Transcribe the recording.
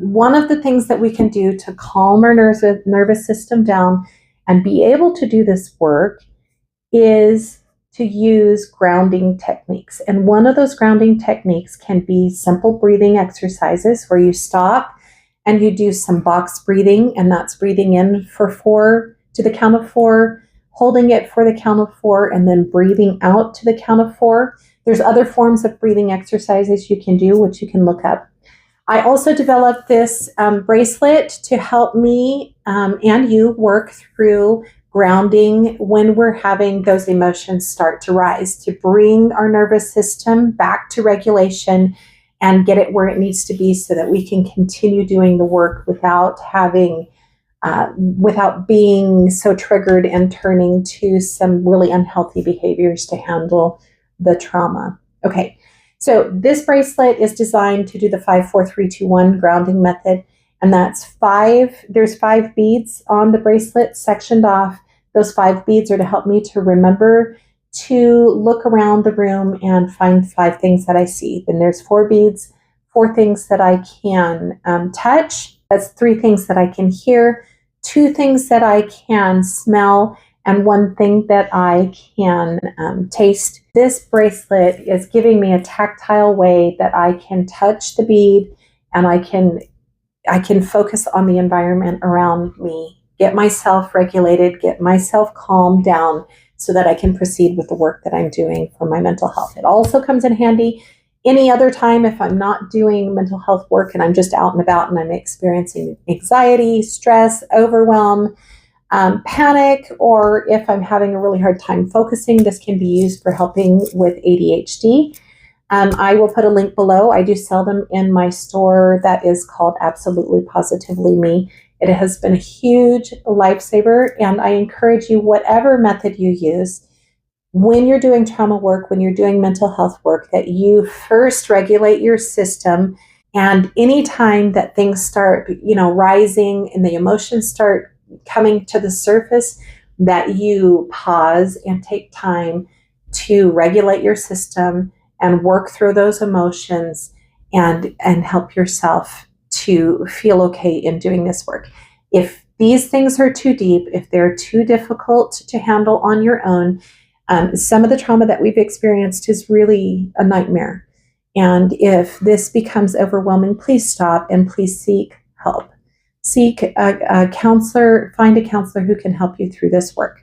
one of the things that we can do to calm our nervous system down and be able to do this work is to use grounding techniques. And one of those grounding techniques can be simple breathing exercises where you stop and you do some box breathing, and that's breathing in for 4 to the count of 4, holding it for the count of 4, and then breathing out to the count of 4. There's other forms of breathing exercises you can do, which you can look up. I also developed this bracelet to help me and you work through grounding when we're having those emotions start to rise, to bring our nervous system back to regulation and get it where it needs to be so that we can continue doing the work without being so triggered and turning to some really unhealthy behaviors to handle the trauma. Okay, so this bracelet is designed to do the 5, 4, 3, 2, 1 grounding method. And that's 5, there's 5 beads on the bracelet sectioned off. Those 5 beads are to help me to remember to look around the room and find 5 things that I see. Then there's 4 beads, 4 things that I can touch. That's 3 things that I can hear, 2 things that I can smell, and 1 thing that I can taste. This bracelet is giving me a tactile way that I can touch the bead and I can focus on the environment around me, get myself regulated, get myself calmed down so that I can proceed with the work that I'm doing for my mental health. It also comes in handy any other time if I'm not doing mental health work and I'm just out and about and I'm experiencing anxiety, stress, overwhelm, panic, or if I'm having a really hard time focusing. This can be used for helping with ADHD. I will put a link below. I do sell them in my store that is called Absolutely Positively Me. It has been a huge lifesaver, and I encourage you, whatever method you use, when you're doing trauma work, when you're doing mental health work, that you first regulate your system. And anytime that things start, rising and the emotions start coming to the surface, that you pause and take time to regulate your system and work through those emotions and help yourself to feel okay in doing this work. If these things are too deep, if they're too difficult to handle on your own, some of the trauma that we've experienced is really a nightmare. And if this becomes overwhelming, please stop and please seek help. Seek a counselor, find a counselor who can help you through this work.